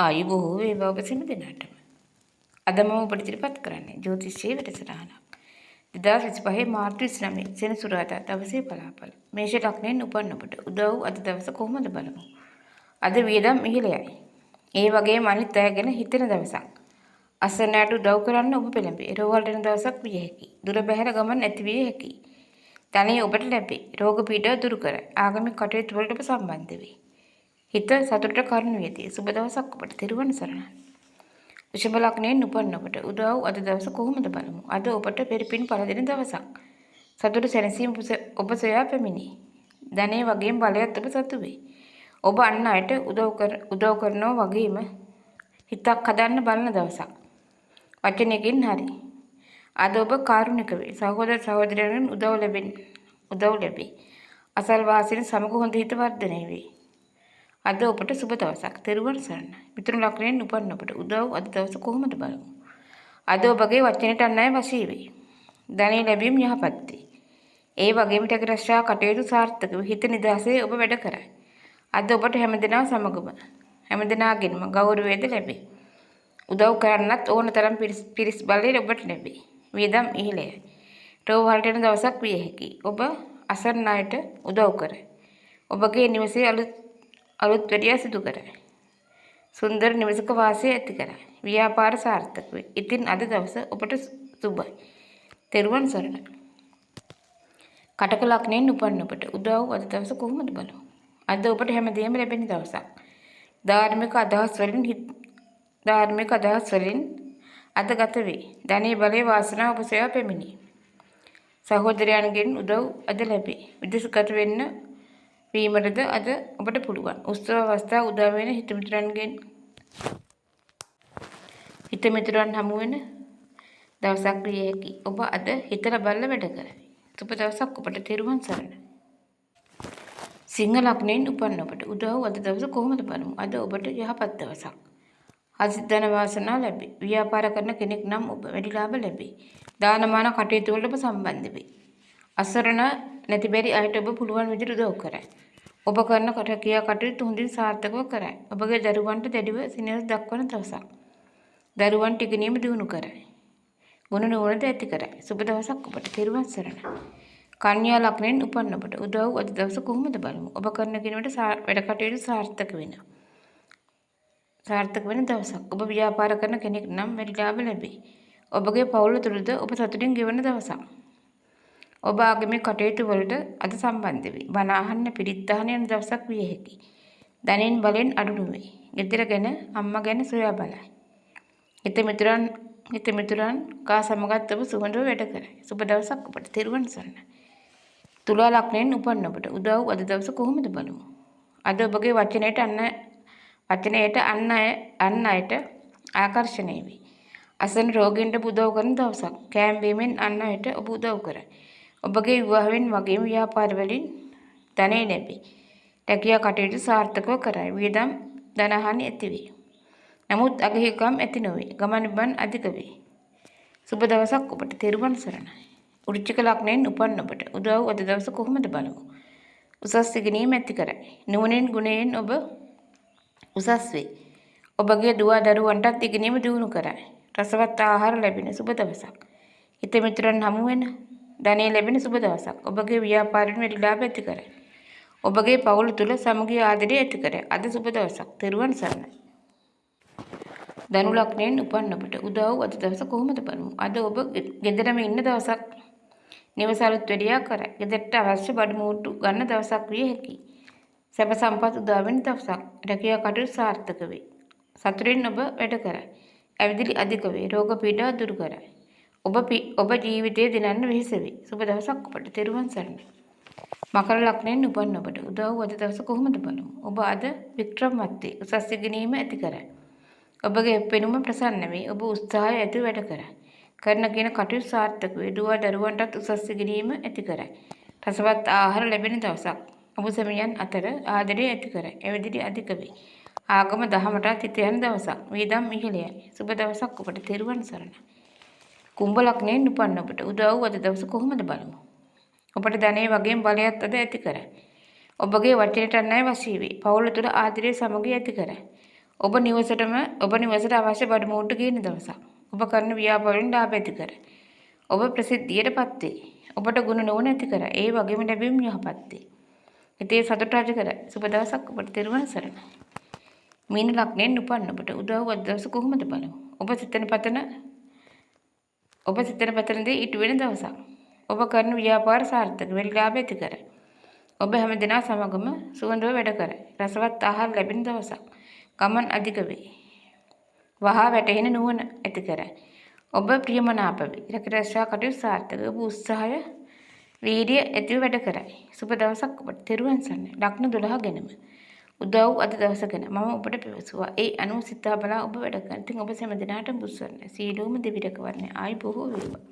ආයු බොහෝ වේවා ඔබ සෑම දිනකටම. අද මම ඔබට ඉදිරිපත් කරන්නේ ජ්‍යොතිෂයේ වැඩසටහනක්. 2025 මාර්තු 29 සෙනසුරාදා දවසේ පලාපල. මේෂ ලග්නයෙන් උපන් ඔබට උදව් අද දවස කොහොමද බලමු. අද වියදම් ඉහළයි. ඒ වගේම අනිත් අය ගැන හිතෙන දවසක්. අසන්නට උදව් කරන්න ඔබ පෙළඹේ. රෝහලට යන දවසක් විය හැකියි. දුර බැහැර ගමන් නැති විය හැකියි. ධනෙ ඔබට ලැබේ. රෝග පීඩා දුරු කර ආගමික කටයුතු වලට ඔබ සම්බන්ධ වේ. හිත සතුටට කරුණු වේදී. සුබ දවසක් ඔබට. තෙරුවන් සරණයි. වෘෂභ ලග්නයෙන් උපන් ඔබට උදව් අද දවස කොහොමද බලමු. අද ඔබට පෙරපින් පළදෙන දවසක්. සතුට සැනසීම ඔබ සොයා පැමිණේ. ධනෙ වගේම බලයත් ඔබ සතු වේ. ඔබ අන් අයට උදව් කරනවා වගේම හිතක් හදන්න බලන දවසක්. වචනයකින් හරි. අද ඔබ කාරුණික වේ. සහෝදර සහෝදරයන්ගෙන් උදව් ලැබේ. අසල්වාසීන් සමග හොඳ හිත වර්ධනය වේ. අද ඔබට සුබ දවසක්. තෙරුවන් සරණයි. මිතුරු ලග්නයෙන් උපන් ඔබට උදව් අද දවස කොහොමද බලමු. අද ඔබගේ වචනයට අන් අය වශී වේ. ධනෙ ලැබීම යහපත් වේ. ඒ වගේම ටෙකරස්සා කටයුතු සාර්ථක වේ. හිත නිදහසේ ඔබ වැඩ කරයි. අද ඔබට හැමදෙනා සමගම හැමදෙනාගෙන්ම ගෞරවයද ලැබේ. උදව් කරන්නත් ඕන තරම් පිරිස් බලය ඔබට ලැබේ. වියදම් ඉහළයි. රෝහලට යන දවසක් විය හැකියි. ඔබ අසරණ අයට උදව් කරයි. ඔබගේ නිවසේ අලුත් වැඩියා සිදු කරයි. සුන්දර නිවසක වාසය ඇති කරයි. ව්‍යාපාර සාර්ථක වේ. ඉතින් අද දවස ඔබට සුබයි. තෙරුවන් සරණයි. කටක ලග්නයෙන් උපන් ඔබට උදව් අද දවස කොහොමද බලමු. අද ඔබට හැමදේම ලැබෙන දවසක්. ධාර්මික අදහස් වලින් අද ගත වේ. ධනෙ බලේ වාසනාව ඔබ සොයා පැමිණේ. සහෝදරයන්ගෙන් උදව් අද ලැබේ. විදේශගත වෙන්න වීමටද අද ඔබට පුළුවන්. උත්සව අවස්ථා උදා වෙන හිතමිතුරන් හමු වෙන දවසක් විය හැකියි. ඔබ අද හිතලා බලලා වැඩ කරයි. සුබ දවසක් ඔබට. තෙරුවන් සරණයි. සිංහ ලග්නයෙන් උපන් ඔබට උදව් අද දවස කොහොමද බලමු. අද ඔබට යහපත් දවසක්. අසිතන වාසනාව ලැබේ. ව්‍යාපාර කරන කෙනෙක් නම් ඔබ වැඩි ලාභ ලැබේ. දානමාන කටයුතු වලට ඔබ සම්බන්ධ වේ. අසරණ නැති බැරි අයට ඔබ පුළුවන් විදිහට උදව් කරයි. ඔබ කරන කටයුතු හොඳින් සාර්ථකව කරයි. ඔබගේ දරුවන්ට දැඩිව සිනහස දක්වන දවසක්. දරුවන් ටිකණියම දිනු කරයි. ගුණ නුවණද ඇති කරයි. සුබ දවසක් ඔබට. තෙරුවන් සරණයි. කන්‍යා ලග්නයෙන් උපන් ඔබට උදව් අද දවස කොහොමද බලමු. ඔබ කරන කිනුවට වැඩ කටයුතු සාර්ථක වෙන දවසක්. ඔබ ව්‍යාපාර කරන කෙනෙක් නම් වැඩි ලාභ ලැබේ. ඔබගේ පවුල තුළද ඔබ සතුටින් ගෙවන දවසක්. ඔබ ආගමික කටයුතු වලට අද සම්බන්ධ වේ. බණ අහන්න පිරිත් අහන යන දවසක් විය හැකියි. ධනෙන් බලෙන් අඩු නොවේ. ගෙදර ගැන අම්මා ගැන සොයා බලයි. හිත මිතුරන් කා සමගත් ඔබ සුහදව වැඩ කරයි. සුබ දවසක් ඔබට. තෙරුවන් සරණයි. තුලා ලග්නයෙන් උපන් ඔබට උදව් අද දවස කොහොමද බලමු. අද ඔබගේ වචනයට අන් අයට ආකර්ෂණය වේ. අසන රෝගීන්ට උදව් කරන දවසක්. කෑම බීමෙන් අන් අයට ඔබ උදව් කරයි. ඔබගේ විවාහයෙන් වගේම ව්‍යාපාර වලින් ධනෙ ලැබේ. රැකියා කටයුතු සාර්ථකව කරයි. වියදම් ධනහානි ඇති වේ. නමුත් අගහිකම් ඇති නොවේ. ගමන් බිමන් අධික වේ. සුබ දවසක් ඔබට. තෙරුවන් සරණයි. වෘශ්චික ලග්නයෙන් උපන් ඔබට උදව් අද දවස කොහොමද බලමු. උසස් ඉගෙනීම ඇති කරයි. නුවණින් ගුණයෙන් ඔබ උසස් වේ. ඔබගේ දුව දරුවන්ටත් ඉගෙනීම දියුණු කරයි. රසවත් ආහාර ලැබෙන සුබ දවසක්. හිත මිතුරන් හමු වෙන ධනෙ ලැබෙන සුබ දවසක්. ඔබගේ ව්‍යාපාරයෙන් වැඩි ලාභ ඇති කරයි. ඔබගේ පවුල තුල සමගිය ආදරය ඇති කරයි. අද සුබ දවසක්. තෙරුවන් සරණයි. ධනු ලග්නයෙන් උපන් ඔබට උදව් අද දවස කොහොමද බලමු. අද ඔබ ගෙදරම ඉන්න දවසක්. නිවස අලුත් වැඩියා කරයි. ගෙදරට අවශ්‍ය බඩු මුට්ටු ගන්න දවසක් විය හැකියි. සැප සම්පත් උදා වෙන දවසක්. රැකියා කටයුතු සාර්ථක වේ. සතුටින් ඔබ වැඩ කරයි. ඇවිදිලි අධික වේ. රෝග පීඩා දුරු කරයි. ඔබ ජීවිතයේ දිනන්න වෙහෙස වේ. සුබ දවසක් ඔබට. තෙරුවන් සරණයි. මකර ලග්නයෙන් උපන් ඔබට උදව් අද දවස කොහොමද බලමු. ඔබ අද වික්‍රමවත් වේ. උසස් ඉගෙනීම ඇති කරයි. ඔබගේ පෙනුම ප්‍රසන්න වේ. ඔබ උත්සාහය ඇතුව වැඩ කරයි. කරන කියන කටයුතු සාර්ථක වේ. දුව දරුවන්ටත් උසස් ඉගෙනීම ඇති කරයි. රසවත් ආහාර ලැබෙන දවසක්. ඔබ සැමියන් අතර ආදරය ඇති කරයි. ඇවිදිලි අධික වේ. ආගම දහමටත් හිත යන දවසක්. වියදම් ඉහළයි. සුබ දවසක් ඔබට. තෙරුවන් සරණයි. කුම්භ ලග්නයෙන් උපන් ඔබට උදව් අද දවස කොහොමද බලමු. ඔබට ධනෙ වගේම බලයත් අද ඇති කරයි. ඔබගේ වචනයට අන් අය වශී වේ. පවුල තුළ ආදරය සමගිය ඇති කරයි. ඔබ නිවසට අවශ්‍ය බඩුමුට්ටු ගේන දවසක්. ඔබ කරන ව්‍යාපාරයෙන් ලාභ ඇති කර. ඔබ ප්‍රසිද්ධියට පත් වේ. ඔබට ගුණ නුවණ ඇති කර. ඒ වගේම ලැබීම් යහපත් වේ. හිතේ සතුට ඇති කර. සුබ දවසක් ඔබට තෙරුවන් සරණයි. මීන ලග්නයෙන් උපන් ඔබට උදව් අද දවස කොහොමද බලමු. ඔබ සිතන පතන දේ ඉටු වෙන දවසක්. ඔබ කරන ව්‍යාපාර සාර්ථක වෙයි ලාභ ඇති කර. ඔබ හැම දිනා සමගම සුවඳව වැඩ කර. රසවත් ආහාර ලැබෙන දවසක්. ගමන් අධික වේ. වහා වැටෙන නුවණ ඇති කර. ඔබ ප්‍රියමනාප වේ. රැකිරක්ෂා කටයුතු සාර්ථක. ඔබ උත්සාහය වීර්ය ඇතිව වැඩ කරයි. සුබ දවසක් ඔබට. තෙරුවන් සරණයි. ලග්න 12 ගැනම උදව් අද දවස ගැන මම ඔබට පැවසුවා. ඒ අනුව සිතා බලා ඔබ වැඩ කරන්න. ඉතින් ඔබ සෑම දිනකටම බුස්සන්න. සීලෝම දෙවි රැකවරණය. ආයි බොහෝ වේවා.